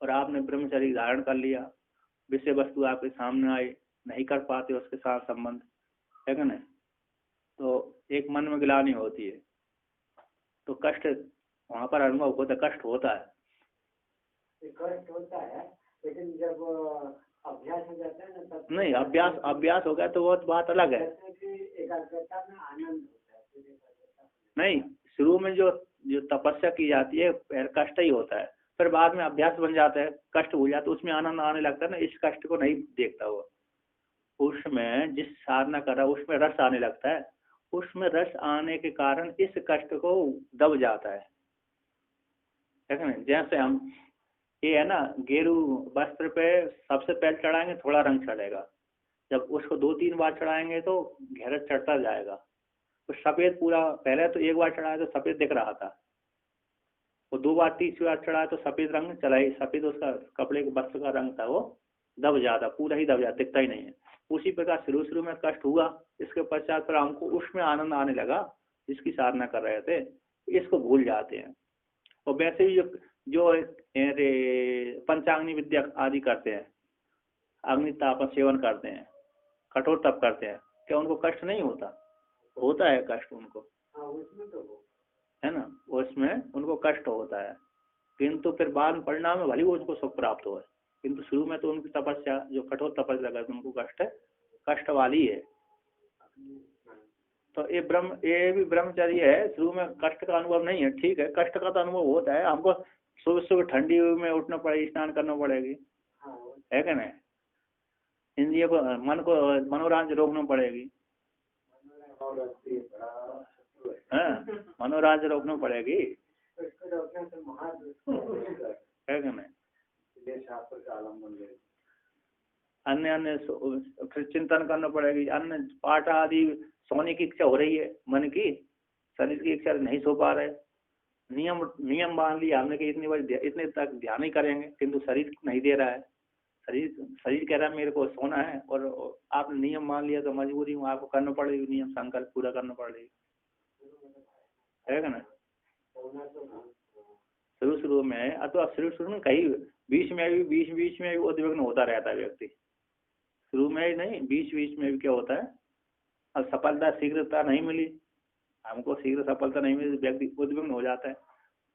Speaker 1: और आपने ब्रह्मचर्य धारण कर लिया, विषय वस्तु आपके सामने आए, नहीं कर पाते उसके साथ संबंध, है कि नहीं? तो एक मन में गिलानी होती है, तो कष्ट वहां पर अनुभव होता, कष्ट होता है,
Speaker 3: कष्ट होता है। लेकिन जब अभ्यास हो जाता है ना तब
Speaker 1: नहीं, अभ्यास हो गया तो वो बात अलग है।
Speaker 3: एकाग्रता में आनंद होता है।
Speaker 1: नहीं, शुरू में जो तपस्या की जाती है कष्ट ही होता है, फिर बाद में अभ्यास बन जाता है, कष्ट हो जाता है, उसमें आनंद आने लगता है ना। इस कष्ट को नहीं देखता वो, उसमें जिस साधना कर रहा है उसमें रस आने लगता है, उसमें रस आने के कारण इस कष्ट को दब जाता है ना? जैसे हम ये है ना, गेरू वस्त्र पे सबसे पहले चढ़ाएंगे थोड़ा रंग चढ़ेगा, जब उसको 2-3 बार चढ़ाएंगे तो गहरा चढ़ता जाएगा। तो सफेद पूरा पहले तो एक बार चढ़ाया तो सफेद दिख रहा था, वो 2 बार 3 बार चढ़ाया तो सफेद रंग चला ही, सफेद उसका कपड़े के वस्त्र का रंग था, वो दब जाता, पूरा ही दब जाता, दिखता ही नहीं है। उसी प्रकार शुरू में कष्ट हुआ, इसके पश्चात फिर हमको उसमें आनंद आने लगा जिसकी साधना कर रहे थे, इसको भूल जाते हैं। और वैसे ही जो पंचाग्नि विद्या आदि करते हैं, अग्नि ताप सेवन करते हैं, कठोर तप करते हैं, क्या उनको कष्ट नहीं होता? होता है कष्ट उनको,
Speaker 3: उसमें तो
Speaker 1: है ना, उसमें उनको कष्ट होता है, किंतु फिर बाद में परिणाम में भले उनको सुख प्राप्त हो, किंतु शुरू में तो उनकी तपस्या जो कठोर तपस्या करते उनको कष्ट वाली है। तो ये भी ब्रह्मचर्य है, शुरू में कष्ट का अनुभव नहीं है, ठीक है, कष्ट का तो अनुभव होता है, हमको सुबह सुबह ठंडी में उठना पड़ेगी, स्नान करना पड़ेगी, है क्या नहीं? इंद्रिय को मन को मनोरंजन रोकना पड़ेगी, मनोरंजन रोकना पड़ेगी, है क्या नहीं? अन्य फिर चिंतन करना पड़ेगी, अन्य पाठ आदि, सोने की इच्छा हो रही है मन की, शरीर की इच्छा नहीं सो पा रहे, नियम मान लिया हमने कि इतने तक ध्यान नहीं करेंगे, किंतु शरीर नहीं दे रहा है, शरीर कह रहा है मेरे को सोना है, और आपने नियम मान लिया तो मजबूरी में आपको करना पड़ेगी, नियम संकल्प पूरा करना पड़ेगा, है ना? शुरू शुरू में अथवा शुरू में कहीं बीच में भी उद्विग्न होता रहता है व्यक्ति। शुरू में ही नहीं, बीच में भी क्या होता है, अब सफलता शीघ्रता नहीं मिली, हमको शीघ्र सफलता नहीं मिली, व्यक्ति उद्विग्न हो जाता है।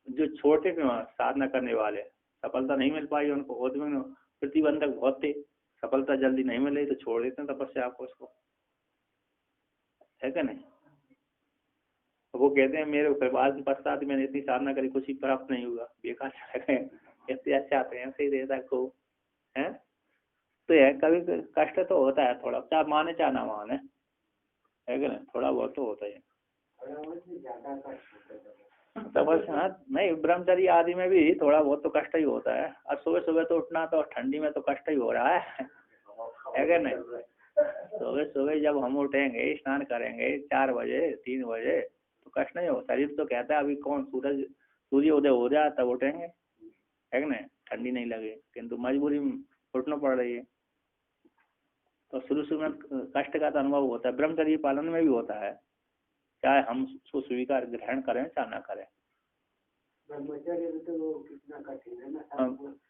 Speaker 1: जो छोटे साधना करने वाले सफलता नहीं मिल पाई, उनको उद्विग्न प्रतिबंधक बहुत थे, सफलता जल्दी नहीं मिली तो छोड़ देते हैं तपस्या आपको, उसको है क्या नहीं। वो कहते हैं मेरे बाद पश्चात मैंने इतनी साधना करी, कुछ ही प्राप्त नहीं हुआ, बेकार चला गए, ऐसे अच्छे आते हैं, ऐसे ही देता को है। तो यह कभी कष्ट तो होता है थोड़ा, चाहे माने चाहे ना माने, है क्या नहीं, थोड़ा बहुत तो होता है। तपस्या नहीं, ब्रह्मचर्य आदि में भी थोड़ा बहुत तो कष्ट ही होता है। और सुबह सुबह तो उठना तो ठंडी में तो कष्ट ही हो रहा है क्या नहीं। सुबह सुबह जब हम उठेंगे, स्नान करेंगे 4 बजे 3 बजे, तो कष्ट नहीं हो। शरीर तो कहता है अभी कौन सूर्य उदय हो जाए तब उठेंगे, है नहीं, ठंडी नहीं लगे, किंतु मजबूरी में उठना पड़ रही है। तो शुरू में कष्ट का तो अनुभव होता है, ब्रह्मचर्य पालन में भी होता है, चाहे हम उसको स्वीकार ग्रहण करें चाहे ना करें।
Speaker 2: ब्रह्मचर्य तो कितना कठिन है ना,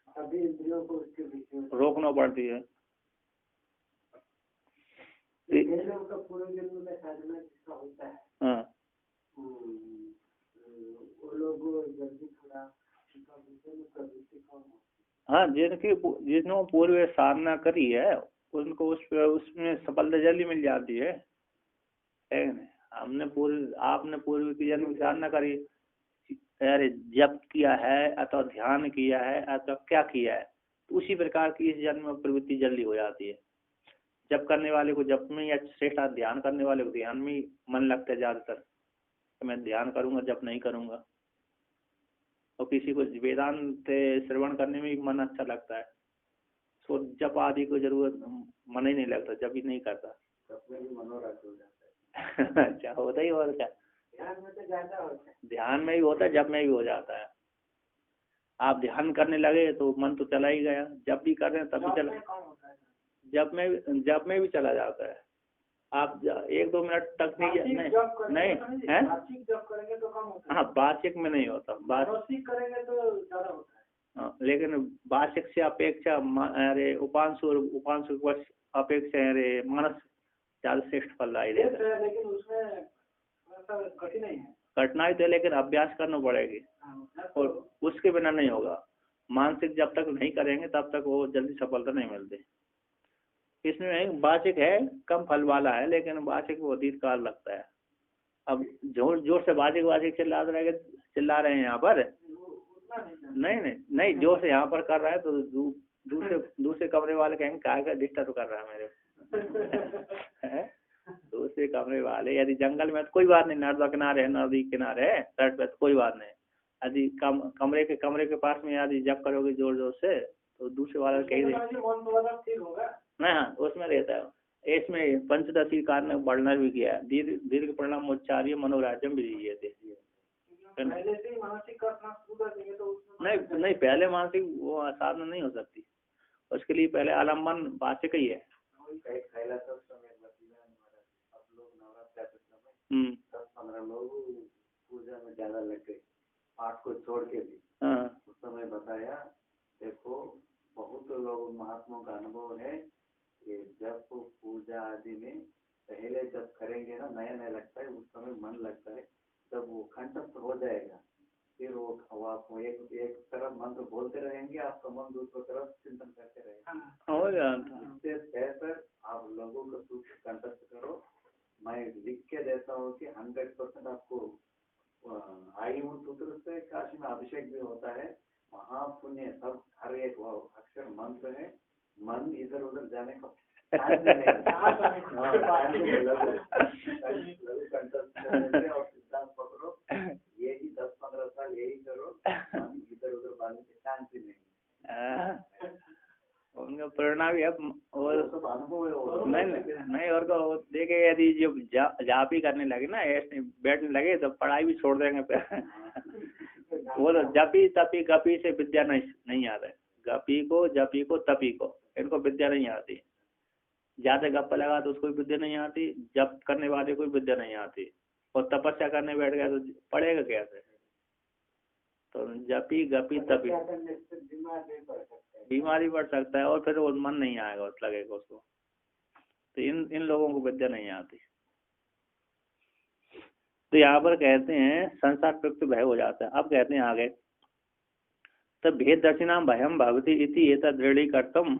Speaker 2: सभी इंद्रियों को उसके बीच में
Speaker 1: रोकना पड़ती है।
Speaker 2: का पूरे जन्म में साधना जिसका होता है,
Speaker 1: हाँ,
Speaker 2: वो लोग जल्दी थोड़ा
Speaker 1: हाँ, जिसने पूर्व साधना करी है उनको उसमें सफलता जल्दी मिल जाती है हमने आपने पूर्व की जन्म साधना करी, अरे जप किया है अथवा ध्यान किया है अथवा क्या किया है, तो उसी प्रकार की इस जन्म में प्रवृत्ति जल्दी हो जाती है। जप करने वाले को जप में या श्रेष्ठ ध्यान करने वाले को ध्यान में मन लगता है ज्यादातर, तो मैं ध्यान करूंगा जप नहीं करूंगा। और किसी को वेदांत श्रवण करने में भी मन अच्छा लगता है, तो जप आदि को जरूरत मन ही नहीं लगता, जप ही नहीं करता। अच्छा होता ही, और क्या
Speaker 2: ध्यान में तो ज्यादा होता है,
Speaker 1: ध्यान में भी होता है, जप में भी हो जाता है। आप ध्यान करने लगे तो मन तो चला ही गया, जप भी कर रहे हैं तब भी चला, जप में भी चला जाता है। आप 1-2 मिनट तक नहीं है, हाँ वार्षिक में नहीं होता,
Speaker 2: वार्षिक करेंगे तो ज्यादा होता है।
Speaker 1: हाँ, लेकिन वार्षिक से अपेक्षा अरे उपांशु अपेक्षा अरे मानस ज्यादा श्रेष्ठ फलदायी देता है।
Speaker 2: लेकिन उसमें कठिनाई है,
Speaker 1: कठिनाई तो, लेकिन अभ्यास करना पड़ेगी और उसके बिना नहीं होगा। मानसिक जब तक नहीं करेंगे तब तक वो जल्दी सफलता नहीं मिलती। इसमें वार्षिक है, कम फल वाला है, लेकिन वार्षिक वो दीर्घ काल लगता है। अब जोर से वार्षिक चिल्ला रहे हैं यहाँ पर, नहीं जोर से यहाँ पर कर रहा है तो दूसरे कमरे वाले कहेंगे काय का डिस्टर्ब कर रहा है मेरे दूसरे कमरे वाले। यदि जंगल में तो कोई बात नहीं, नदी किनारे है, तट पे तो कोई बात नहीं। यदि कमरे के पास में यदि जब करोगे जोर जोर से तो दूसरे वाले कहेंगे नहीं, हाँ उसमें रहता है। इसमें पंचदशी कारण वर्णन भी किया है, दीर्घ परिणाम उच्चार्य मनोराज्यम भी दिए थे। नहीं पहले मानसिक वो साधना नहीं हो सकती, उसके लिए पहले आलम्बन वार्षिक ही है।
Speaker 3: 10-15 लोग पूजा में ज्यादा लग गए, पाठ को छोड़ के भी। उस समय बताया, देखो बहुत लोग महात्माओं का अनुभव है कि जब पूजा आदि में पहले जब करेंगे ना, नया नया लगता है, उस समय मन लगता है, जब वो कंठस्थ हो जाएगा फिर वो आपको एक तरफ मंत्र बोलते रहेंगे, आपका मन दूसरी तरफ चिंतन करते रहेगा। इससे बेहतर आप लोगों को सूत्र कंठस्थ करो। मैं लिख के देता हूँ कि 100% आपको आई हूँ सूत्र से। काशी में अभिषेक भी होता है, महापुण्य सब, हर एक अक्षर मंत्र है, मन इधर उधर जाने का और सिद्धांत पकड़ो, यही 10-15 साल यही करो, मन इधर उधर जाने की शांति नहीं।
Speaker 1: उनका प्रेरणा भी है और
Speaker 3: सब अनुभव
Speaker 1: नहीं और को देखे, यदि जो जाप ही करने लगे ना, ऐसे बैठने लगे तो पढ़ाई भी छोड़ देंगे वो तो जपी तपी गपी से विद्या नहीं आता है। जपी को तपी को इनको विद्या नहीं आती। ज्यादा गप्पा लगा तो उसको विद्या नहीं आती, जप करने वाले को विद्या नहीं आती, और तपस्या करने बैठ गया तो पढ़ेगा कैसे। तो जपी गपी तपी बीमारी बढ़ सकता है और फिर वो मन नहीं आएगा, उस लगेगा उसको। तो इन लोगों को विद्या नहीं आती। तो यहाँ पर कहते हैं संसार प्रयुक्त भय हो जाता है। अब कहते हैं आगे, तब भेद दर्शिनाम भयम भवति इति एतद् दृढ़ीकर्तुम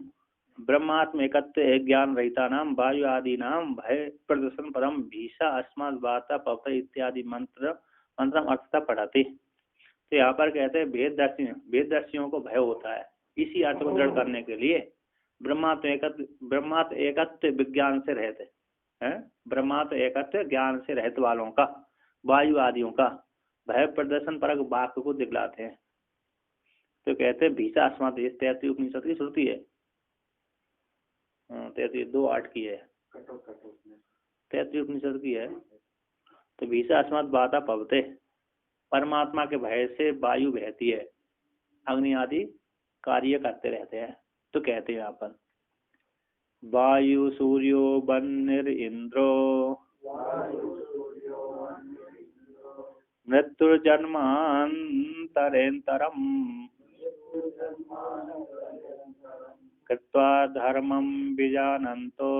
Speaker 1: ब्रह्मात्म एकत्व ज्ञान रहिता नाम वायु आदि नाम भय प्रदर्शन परम भीषा अस्मात् वाता पवत इत्यादि मंत्रम अर्थता पढ़ाते। तो यहाँ पर कहते हैं भेददर्शियों को भय होता है, इसी अर्थ को दृढ़ करने के लिए ब्रह्मात्म एकत्व विज्ञान से रहते हैं, ब्रह्मात्म एकत्व ज्ञान से रहत वालों का वायु आदियों का भय प्रदर्शन परक वाक्य को दिखलाते हैं। तो कहते हैं भीषा अस्मात्, 33 उपनिषद की श्रुति है, 33:2-8 की है, 33 उपनिषद की है। तो भीषा अस्मात् वाता पवते, परमात्मा के भय से वायु बहती है, अग्नि आदि कार्य करते रहते हैं। तो कहते हैं यहाँ पर वायु सूर्यो वह्निर इंद्रो मृत्युर्जन्मान्तरेन्तरम् कृत्वा धर्मं विजानन्तो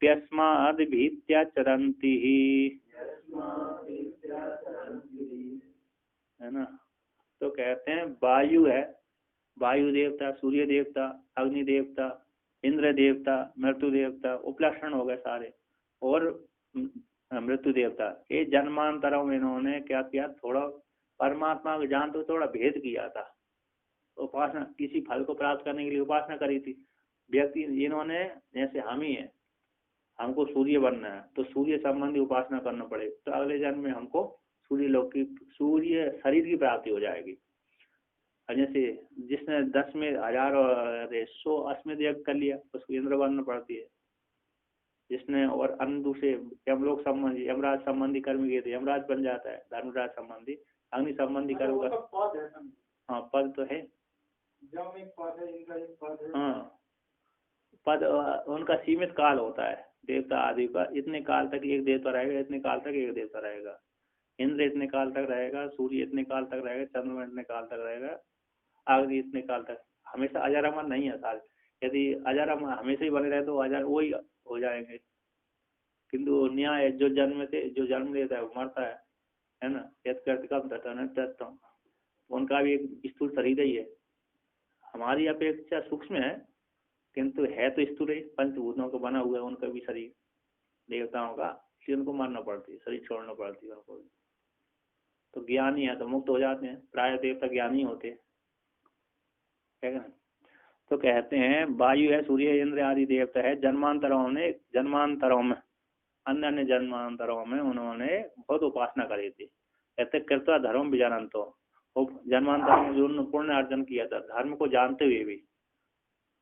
Speaker 1: त्यस्माद् भीत्या चरन्ति, है ना। तो कहते हैं वायु है, वायु देवता, सूर्य देवता, अग्नि देवता, इंद्र देवता, मृत्यु देवता, उपलक्षण हो गए सारे, और मृत्यु देवता, ये जन्मांतरों में इन्होंने क्या किया, थोड़ा परमात्मा को जान तो थोड़ा भेद किया था, उपासना किसी फल को प्राप्त करने के लिए उपासना करी थी। व्यक्ति इन्होंने जैसे हम ही है, हमको सूर्य बनना है तो सूर्य संबंधी उपासना करना पड़े, तो अगले जन्म में हमको सूर्य लोक की, सूर्य शरीर की प्राप्ति हो जाएगी। जैसे जिसने 10 में 1000 और 100 अश्वमेध यज्ञ कर लिया उसको इंद्र बनना पड़ती है। जिसने और अन्य दूसरे यमलोक संबंधी, यमराज संबंधी कर्म किए थे, यमराज बन जाता है। धर्मराज संबंधी, अग्नि संबंधी कर्म का, हाँ पद तो है, हाँ पद उनका सीमित काल होता है देवता आदि का, इतने काल तक एक देवता रहेगा, इतने काल तक एक देवता रहेगा। इंद्र इतने काल तक रहेगा, सूर्य इतने काल तक रहेगा, चंद्रमा इतने काल तक रहेगा, अग्नि इतने काल तक, हमेशा अजर अमर नहीं है सारे। यदि अजर अमर हमेशा ही बने रहे तो अजर वही हो जाएंगे, किंतु न्याय जो जन्म लेता है वो मरता है ना। यत्कर्तकम उनका भी एक स्थूल शरीर ही है, हमारी अपेक्षा सूक्ष्म है किंतु है तो स्थूल ही, पंचभूतों को बना हुआ है उनका भी शरीर देवताओं का, इसलिए उनको मरना पड़ती है, शरीर छोड़ना पड़ती है उनको। तो ज्ञानी है तो मुक्त हो जाते हैं, प्राय देवता ज्ञानी होते हैं, है ना। तो कहते हैं वायु है, सूर्य, इंद्र आदि देवता है, जन्मांतरों में अन्य जन्मांतरों में उन्होंने बहुत उपासना करी थी। कहते कृत्वा धर्म विजानन्तो, जन्मांतरों में जो पुण्य अर्जन किया था धर्म को जानते हुए भी,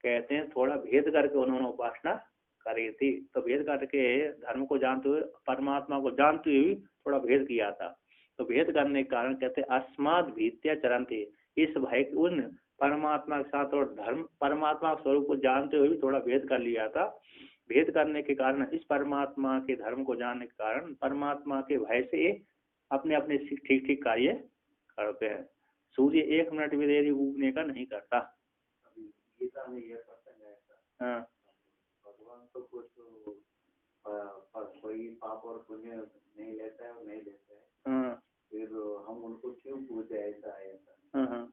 Speaker 1: कहते हैं थोड़ा भेद करके उन्होंने उपासना करी थी। तो भेद करके धर्म को जानते हुए, परमात्मा को जानते हुए भी थोड़ा भेद किया था। तो भेद करने के कारण कहते अस्मात् भीत्या चरन्ति, इस भय उन परमात्मा के साथ और धर्म परमात्मा स्वरूप को जानते हुए भी थोड़ा भेद कर लिया था। भेद करने के कारण, इस परमात्मा के धर्म को जानने के कारण परमात्मा के भय से अपने अपने ठीक ठीक कार्य करते हैं। सूर्य 1 मिनट भी देरी उगने का नहीं करता।
Speaker 3: गीता में यह प्रसंग है,
Speaker 1: हाँ
Speaker 3: भगवान तो कुछ कोई पाप और पुण्य नहीं लेता है और नहीं लेता है,
Speaker 1: हाँ
Speaker 3: फिर हम उनको क्यों पूछे, ऐसा है
Speaker 1: हाँ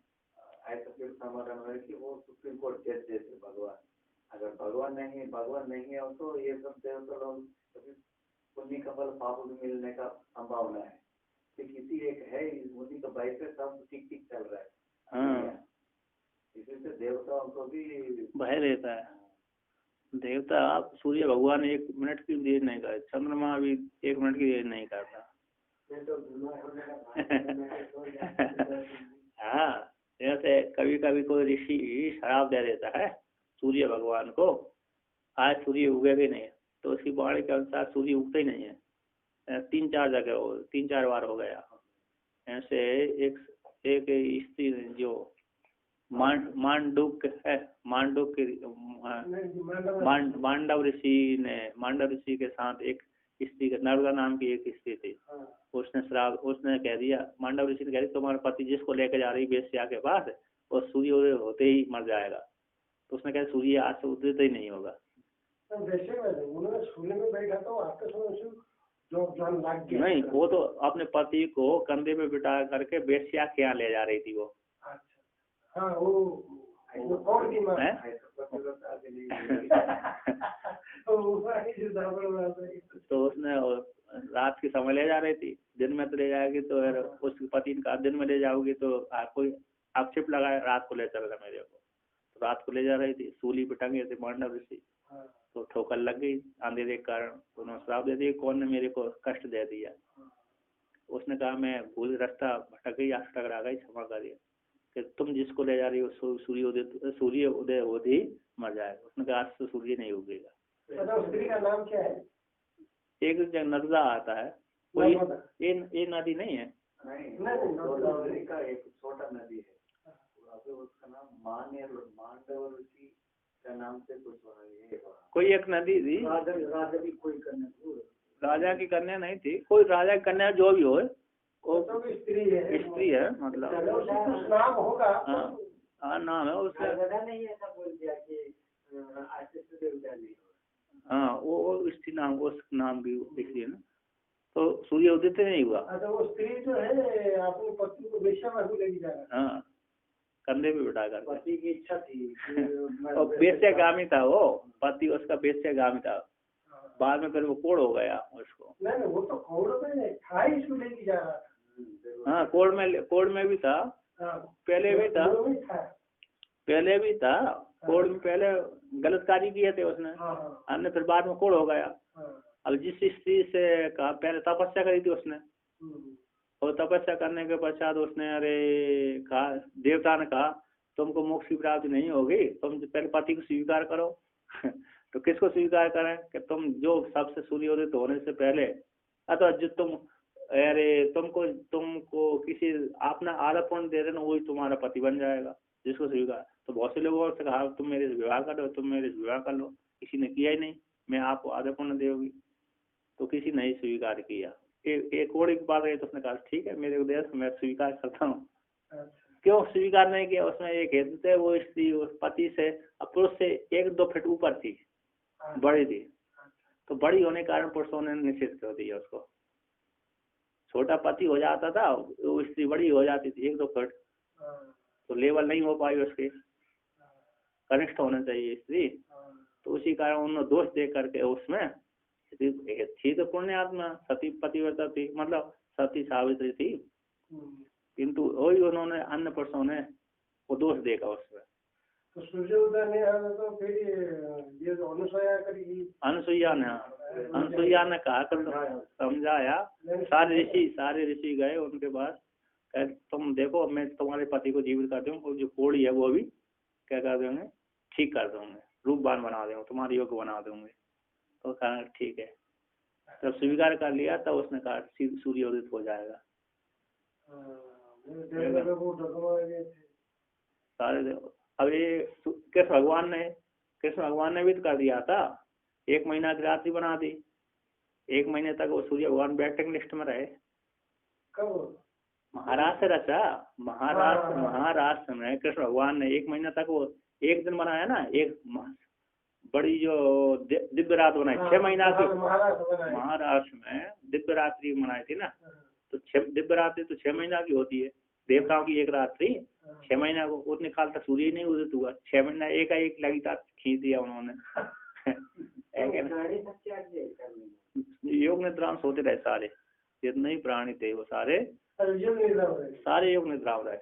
Speaker 3: ऐसा फिर समाधान है कि वो सुप्रीम कोर्ट जज देते भगवान। अगर भगवान नहीं है तो ये सब देवता लोग पुण्य का फल पाप भी मिलने का संभावना है, तो किसी एक है उन्हीं का बाइक पे सब ठीक ठीक चल रहा है।
Speaker 1: हाँ
Speaker 3: इसी से देवताओं को भी
Speaker 1: भय रहता है। देवता आप सूर्य भगवान 1 मिनट की देर नहीं करते, चंद्रमा भी 1 मिनट की देर नहीं करता। हाँ जैसे कभी कभी कोई ऋषि शराब दे देता है सूर्य भगवान को, आज सूर्य उगे भी नहीं, तो उसकी वाणी के अनुसार सूर्य उगता ही नहीं है। 3-4 बार हो गया ऐसे। एक स्त्री जो मांडुक है, मांडव ऋषि के साथ एक स्त्री, नर्मदा नाम की एक स्त्री थी, उसने श्राप, उसने कह दिया, मांडव ऋषि ने कह दिया तुम्हारा पति जिसको लेकर जा रही वेश्या के पास और सूर्योदय होते ही मर जाएगा। तो उसने कहा सूर्य आज से उदित ही नहीं होगा। नहीं, वो तो अपने पति को कंधे पे बिठा करके वेश्या के यहाँ ले जा रही थी वो।
Speaker 2: हाँ, वो कौन की माँ है?
Speaker 1: तो उसने रात के समय ले जा रही थी, दिन में तो ले जाएगी तो उसके पति ने कहा दिन में ले जाओगी तो कोई आक्षेप लगाए, रात को ले चल रहा मेरे को। तो रात को ले जा रही थी, सूली पे टंगे थे मांडव ऋषि, तो ठोकर लग गई अंधेरे के कारण। तो उन्होंने श्राप दे दिया कौन ने मेरे को कष्ट दे दिया। उसने कहा मैं भूल रास्ता भटक गई, आंख टकरा गई, क्षमा करिए। कि तुम जिसको ले जा रही हो सूर्य उदय होते ही मर जाएगा। उसने कहा आज से सूर्य नहीं उगेगा।
Speaker 2: स्त्री का नाम क्या है?
Speaker 1: एक नर्मदा आता है, कोई ये नदी नहीं है,
Speaker 3: का एक छोटा नदी है, उसका नाम मांडव ऋषि का नाम से कुछ
Speaker 1: कोई एक नदी थी,
Speaker 2: राजा की कोई कन्या,
Speaker 1: राजा की कन्या नहीं थी, कोई राजा की कन्या जो भी हो, वो
Speaker 2: तो स्त्री है,
Speaker 1: स्त्री है मतलब
Speaker 2: नाम होगा।
Speaker 1: हाँ नाम है उसका।
Speaker 2: नहीं ऐसा बोल दिया कि
Speaker 1: हाँ वो स्त्री नाम, उस नाम की स्त्री है ना। तो सूर्य उदित नहीं हुआ।
Speaker 2: अच्छा, वो स्त्री जो है अपने पति को वेश्या में लेके जा रहा है।
Speaker 1: हाँ, कंधे पे बिठा कर।
Speaker 2: पति की इच्छा थी
Speaker 1: और वेश्यागामी था वो, पति उसका वेश्यागामी था। बाद में फिर वो कोड़ हो गया उसको।
Speaker 2: नहीं, वो तो कोड़ में था ही, इसको लेके जा रहा था।
Speaker 1: हाँ, कोड़ में भी था, पहले भी था, पहले भी था कोड़ में। पहले गलत कार्य किए थे उसने, अन्य फिर बाद में कोड़ हो गया। अब जिस स्त्री से कहा, पहले तपस्या करी थी उसने, और तपस्या करने के पश्चात उसने कहा, देवता ने कहा तुमको मोक्ष की प्राप्ति नहीं होगी, तुम पहले पति को स्वीकार करो। तो किसको स्वीकार करें कि तुम जो सबसे सूर्योदय होने से पहले, अथवा जो तुमको किसी अपना आधापूर्ण दे देना, वही तुम्हारा पति बन जाएगा, जिसको स्वीकार। तो बहुत से लोगों से कहा तुम मेरे से विवाह करो, तुम मेरे से विवाह कर लो, किसी ने किया ही नहीं, मैं आपको आधापूर्ण देगी, तो किसी ने स्वीकार किया। एक और एक बात है, तो उसने कहा ठीक है मेरे उद्देश्य मैं स्वीकार करता हूँ। क्यों स्वीकार नहीं किया? उसमें एक हेतु थे, वो स्त्री उस पति से, पुरुष से 1-2 फीट ऊपर थी, बड़ी थी, तो बड़ी होने के कारण पुरुषों ने निषेध कर दिया उसको। छोटा पति हो जाता था, वो स्त्री बड़ी हो जाती थी 1-2 फीट, तो लेवल नहीं हो पाई उसके, कनिष्ठ होना चाहिए स्त्री। तो उसी कारण उन्होंने दोष दे करके उसमें थी तो पुण्य आत्मा, सती पतिव्रता थी, मतलब सती सावित्री थी, किंतु वही उन्होंने अन्य पुरुषों ने वो दोष देखा उसमें।
Speaker 2: तो सूर्योदय नहीं आया तो फिर ये
Speaker 1: अनुसुईया ने कहा, समझाया, सारे ऋषि गए उनके पास, तुम देखो मैं तुम्हारे पति को जीवित कर दूँ, जो कोड़ी है वो भी क्या कर देंगे, ठीक कर दूंगे, रूपवान बना देंगे, तुम्हारे योग्य बना दूंगे। तो कहा ठीक है, तब स्वीकार कर लिया, तब उसने कहा सूर्योदित हो जाएगा। सारे अब ये कृष्ण भगवान ने भी तो कर दिया था, 1 महीना की रात्रि बना दी, 1 महीने तक वो सूर्य भगवान वेटिंग लिस्ट में रहे। महाराष्ट्र में कृष्ण भगवान ने 1 महीना तक वो 1 दिन बनाया ना, एक बड़ी जो दिव्य रात बनाई, 6 महीना की महाराष्ट्र में दिव्य रात्रि मनाई थी ना, तो दिव्य रात्रि तो 6 महीना की होती है, देवताओं की एक रात्रि 6 महीना को, उतने काल तक सूर्य नहीं उदित हुआ, 6 महीना एक लगातार खींच दिया उन्होंने। योग निद्रा में सोते रहे सारे, जितने ही प्राणी थे वो सारे योग निद्रा में रहे।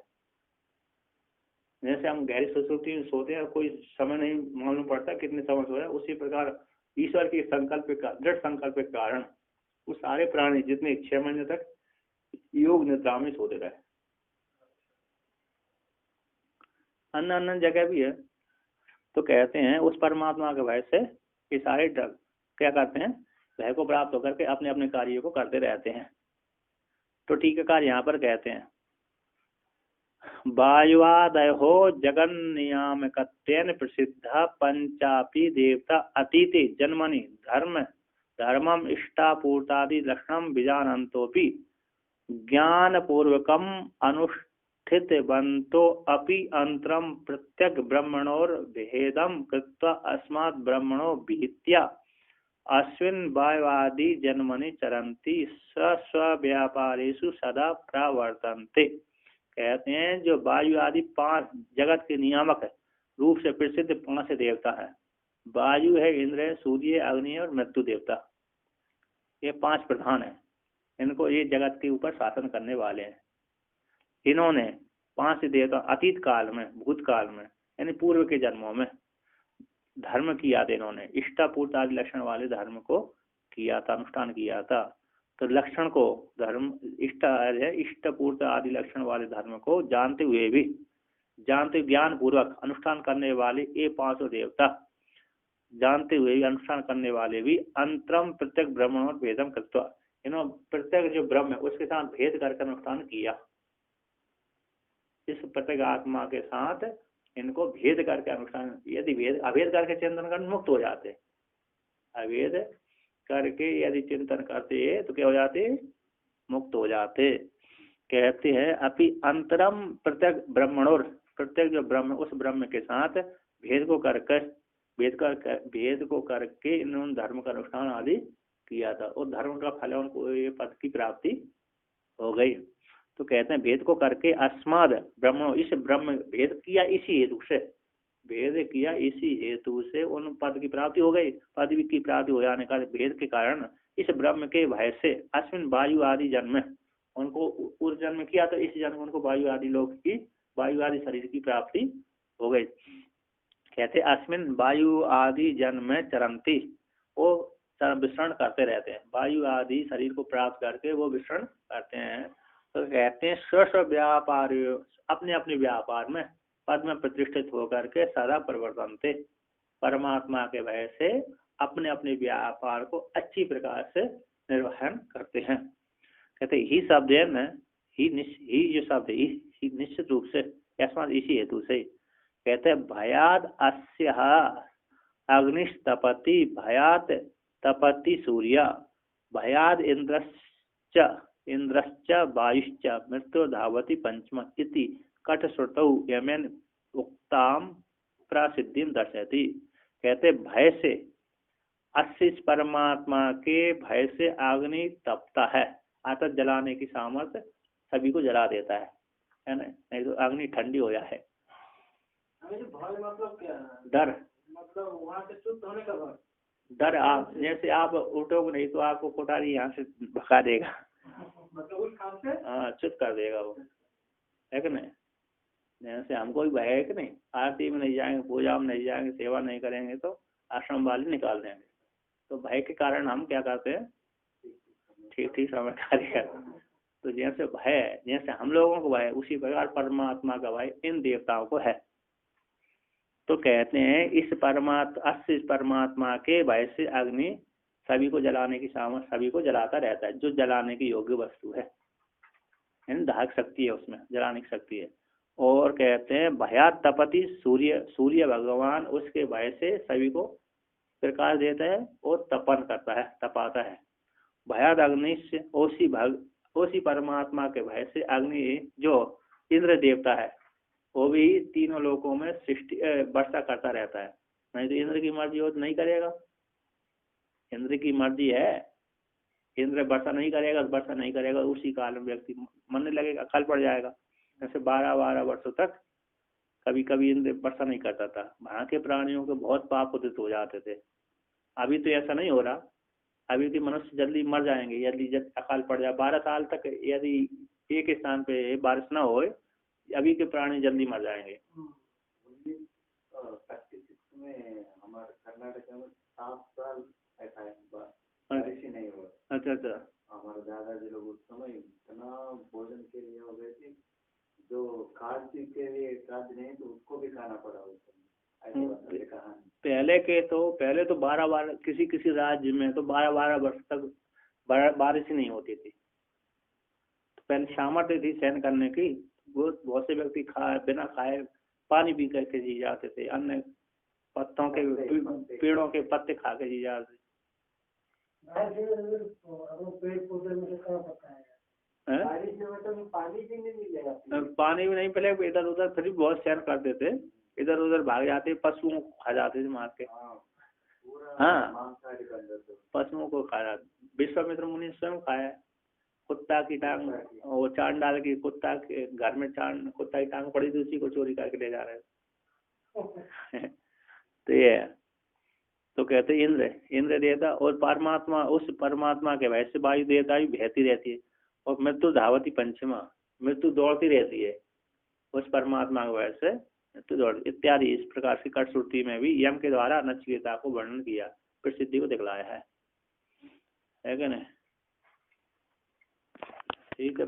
Speaker 1: जैसे हम गहरी सुसुप्ति में सोते हैं, कोई समय नहीं मालूम पड़ता कितने समय सोया, उसी प्रकार ईश्वर के संकल्प का, दृढ़ संकल्प के कारण वो सारे प्राणी जितने 6 महीने तक योग निद्रा में सोते रहे। अन्य जगह भी है, तो कहते हैं उस परमात्मा के भय से ये सारे क्या करते हैं, भय को प्राप्त होकर के अपने अपने कार्यों को करते रहते हैं। तो ठीक है, कार्य यहाँ पर कहते हैं वायुवादय हो जगन नियामकत्वेन प्रसिद्ध पंचापी देवता अतीति जन्मनि धर्म धर्मम इष्टापूर्तादि लक्षणम विजानन्तोपि ज्ञानपूर्वकम अनुष्ठितवन्तो अपि अंतरम प्रत्यक ब्रह्मणोर भेदम कृत्वा अस्मात् ब्रह्मणो भीत्या अस्मिन् वायवादि जन्मनि चरन्ति स्व व्यापारेषु सदा प्रवर्तन्ते। कहते हैं जो वायु आदि 5 जगत के नियामक है रूप से प्रसिद्ध 5 देवता है। वायु है, इंद्र है, सूर्य, अग्नि और मृत्यु देवता। ये 5 प्रधान है। इनको ये जगत के ऊपर शासन करने वाले हैं। इन्होंने 5 देवता अतीत काल में, भूतकाल में, यानी पूर्व के जन्मों में धर्म किया था। इन्होंने इष्टापूर्त आदि लक्षण वाले धर्म को किया था, अनुष्ठान किया था। तो लक्षण को धर्म इष्टपूर्त आदि लक्षण वाले धर्म को जानते हुए भी, जानते ज्ञान पूर्वक अनुष्ठान करने वाले ये 5 देवता, जानते हुए भी अनुष्ठान करने वाले भी अंतरम प्रत्येक ब्रह्म और भेदम कृत्वा, इन्होंने प्रत्येक जो ब्रह्म है उसके साथ भेद करके अनुष्ठान किया। इस प्रत्येक आत्मा के साथ इनको भेद करके अनुष्ठान, यदि भेद अभेद करके चिंतन कर मुक्त हो जाते, अभेद करके यदि चिंतन करते तो क्या हो जाते, मुक्त हो जाते। कहते हैं अपि अंतरम प्रत्येक ब्रह्मणोर, प्रत्येक जो ब्रह्म उस ब्रह्म के साथ भेद को करके इन्होंने धर्म का अनुष्ठान आदि किया था और धर्म का फल उनको ये पद की प्राप्ति हो गई। तो कहते हैं भेद को करके अस्माद ब्रह्म, इस ब्रह्म भेद किया इसी हेतु से, भेद किया इसी हेतु से उन पद की प्राप्ति हो गई। पद की प्राप्ति हो जाने का भेद के कारण इस ब्रह्म के भय से अश्विन वायु आदि जन्म उनको पूर्व जन्म किया तो इस जन्म उनको वायु आदि लोक की, वायु आदि शरीर की प्राप्ति हो गई। कहते अश्विन वायु आदि जन्म में चरंती, वो विचरण करते रहते हैं। वायु आदि शरीर को प्राप्त करके वो विचरण करते हैं। तो कहते हैं स्व व्यापार, अपने अपने व्यापार में पद में प्रतिष्ठित होकर के सदा परिवर्तन थे, परमात्मा के भय से अपने अपने व्यापार को अच्छी प्रकार से निर्वहन करते हैं। कहते ही शब्द है न, ही जो शब्द है ही निश्चित रूप से अस्मात् इसी हेतु से। कहते हैं भयाद अस्य अग्निस्तपति, भयात तपति सूर्य, भयाद इंद्रश्च वायुश्च मृत्यु धावति पंचम इति कटश्रुतौ यमेन उक्ताम प्रसिद्धिम दर्शयति। कहते भय से, अस्य परमात्मा के भय से अग्नि तपता है, अर्थात जलाने की सामर्थ्य सभी को जला देता है ना, नहीं तो अग्नि ठंडी हो जाए।
Speaker 2: भय मतलब क्या?
Speaker 1: डर,
Speaker 2: मतलब वहाँ से शुद्ध होने का भय।
Speaker 1: डर, आप जैसे आप उठोगे नहीं तो आपको कोठारी यहाँ से भगा देगा,
Speaker 2: मतलब उस काम से
Speaker 1: चुप कर देगा वो, है कि नहीं। जैसे हमको भी भय है कि नहीं, आरती में नहीं जाएंगे, पूजा में नहीं जाएंगे, सेवा नहीं करेंगे तो आश्रम वाले निकाल देंगे। तो भय के कारण हम क्या करते हैं, ठीक समय कार्य करते हैं। तो जैसे भय, जैसे हम लोगों को भय, उसी प्रकार परमात्मा का भय इन देवताओं को है। तो कहते हैं इस परमात्मा के भय से अग्नि सभी को जलाने की सामर्थ्य, सभी को जलाता रहता है, जो जलाने की योग्य वस्तु है, दाहक शक्ति है, उसमें जलाने की शक्ति है। और कहते हैं भयात तपति सूर्य, सूर्य भगवान उसके भय से सभी को प्रकाश देता है और तपन करता है, तपाता है। भयात अग्नि से ओसी परमात्मा के भय से अग्नि जो इंद्र देवता है वो भी तीनों लोकों में सृष्टि वर्षा करता रहता है। नहीं तो इंद्र की मर्जी हो तो नहीं करेगा, इंद्र की मर्जी है, इंद्र वर्षा नहीं करेगा, वर्षा नहीं करेगा, उसी काल में व्यक्ति मरने लगेगा, अकाल पड़ जाएगा। जैसे 12 वर्षों तक कभी कभी इंद्र वर्षा नहीं करता था, वहाँ के प्राणियों के बहुत पाप उदित हो जाते थे। अभी तो ऐसा नहीं हो रहा, अभी तो मनुष्य जल्दी मर जाएंगे यदि अकाल पड़ जाए। 12 साल तक यदि एक स्थान पे बारिश ना हो, अभी के प्राणी जल्दी मर जाएंगे।
Speaker 3: 36 में हमारे कर्नाटक में 7 साल ऐसा बारिश ही नहीं हुआ। अच्छा, हमारे दादाजी लोग उस समय इतना भोजन के लिए हो गए थे, जो खाद्य के लिए खाद्य नहीं तो उसको भी खाना पड़ा उस समय। पहले तो 12 किसी राज्य में तो 12 वर्ष तक बारिश ही नहीं होती थी। तो पहले सामर्थ्य थी सहन करने की, बहुत से व्यक्ति बिना खाए पानी पी करके जी जाते थे, अन्य पत्तों के पेड़ों के पत्ते खा के जी जाते।
Speaker 2: पेड़ पौधे में कहाँ पता है? बारिश में तो पानी भी नहीं मिलेगा।
Speaker 1: पानी भी नहीं, पहले इधर उधर फिर भी बहुत सैर करते थे, इधर उधर भाग जाते, पशुओं को खा जाते थे मार के। हाँ, पशुओं को खा जाते। विश्वामित्र मुनि स्वयं खाया, कुत्ता की टांग, वो चांद डाल के कुत्ता के घर में कुत्ता की टांग पड़ी थी, उसी को चोरी करके ले जा रहे थे। तो ये तो कहते इंद्र देवता और परमात्मा, उस परमात्मा के वैसे वायु देवता भी बहती रहती है, और मृत्यु धावती पंचमा, मृत्यु दौड़ती रहती है उस परमात्मा के वैसे मृत्यु दौड़ इत्यादि। इस प्रकार की कटश्रुति में भी यम के द्वारा नचिकेता को वर्णन किया, प्रसिद्धि को दिखलाया है कि नहीं? ठीक है।